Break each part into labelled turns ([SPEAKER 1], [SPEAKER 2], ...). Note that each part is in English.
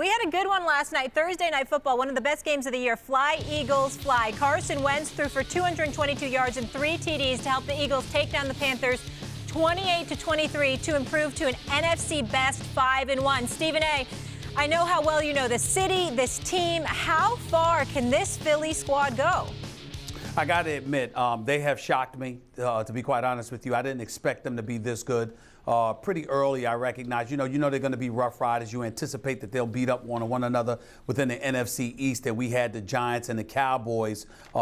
[SPEAKER 1] We had a good one last night, Thursday Night Football, one of the best games of the year. Fly, Eagles, fly. Carson Wentz threw for 222 yards and 3 TDs to help the Eagles take down the Panthers 28-23 to improve to an NFC best 5-1. Stephen A., I know how well you know the city, this team. How far can this Philly squad go?
[SPEAKER 2] I got to admit, they have shocked me, to be quite honest with you. I didn't expect them to be this good. Pretty early, I recognize, you know they're going to be rough riders. You anticipate that they'll beat up one another within the NFC East, and we had the Giants and the Cowboys, in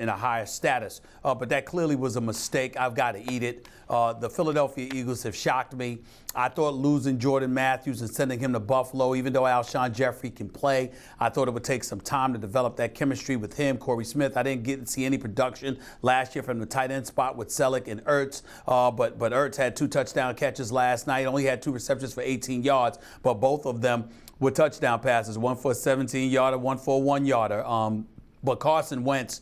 [SPEAKER 2] a higher status. But that clearly was a mistake. I've got to eat it. The Philadelphia Eagles have shocked me. I thought losing Jordan Matthews and sending him to Buffalo, even though Alshon Jeffrey can play, I thought it would take some time to develop that chemistry with him. Corey Smith, I didn't get to see any production last year from the tight end spot with Selleck and Ertz, but Ertz had 2 touchdown catches last night, only had 2 receptions for 18 yards, but both of them were touchdown passes, one for a 17-yarder, one for a 1-yarder. But Carson Wentz,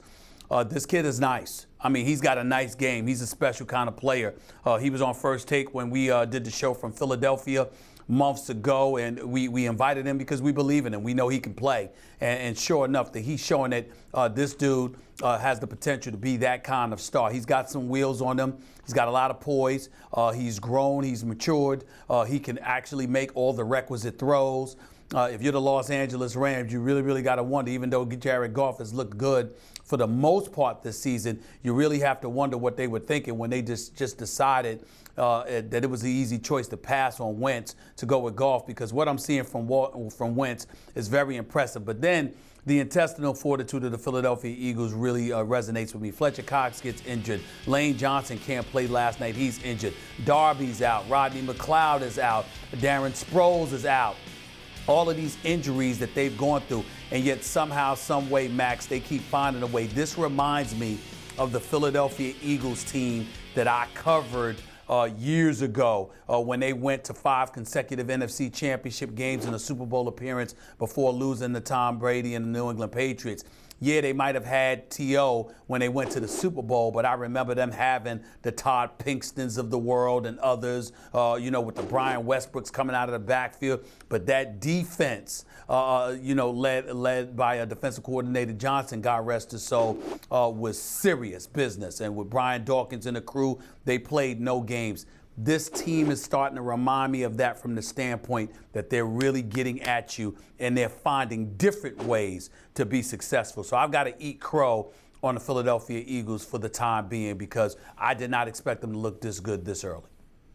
[SPEAKER 2] this kid is nice. I mean, he's got a nice game. He's a special kind of player. He was on First Take when we did the show from Philadelphia months ago, and we invited him because we believe in him. We know he can play. And sure enough, that he's showing that this dude has the potential to be that kind of star. He's got some wheels on him. He's got a lot of poise. He's grown. He's matured. He can actually make all the requisite throws. If you're the Los Angeles Rams, you really got to wonder, even though Jared Goff has looked good for the most part this season, you really have to wonder what they were thinking when they just decided that it was the easy choice to pass on Wentz to go with Goff, because what I'm seeing from Wentz is very impressive. But then the intestinal fortitude of the Philadelphia Eagles really resonates with me. Fletcher Cox gets injured. Lane Johnson can't play last night. He's injured. Darby's out. Rodney McLeod is out. Darren Sproles is out. All of these injuries that they've gone through, and yet somehow, some way, Max, they keep finding a way. This reminds me of the Philadelphia Eagles team that I covered years ago when they went to 5 consecutive NFC Championship games and a Super Bowl appearance before losing to Tom Brady and the New England Patriots. Yeah, they might have had T.O. when they went to the Super Bowl, but I remember them having the Todd Pinkstons of the world and others, with the Brian Westbrooks coming out of the backfield. But that defense, led by a defensive coordinator, Johnson, God rest his soul, was serious business. And with Brian Dawkins and the crew, they played no games. This team is starting to remind me of that from the standpoint that they're really getting at you and they're finding different ways to be successful. So I've got to eat crow on the Philadelphia Eagles for the time being, because I did not expect them to look this good this early.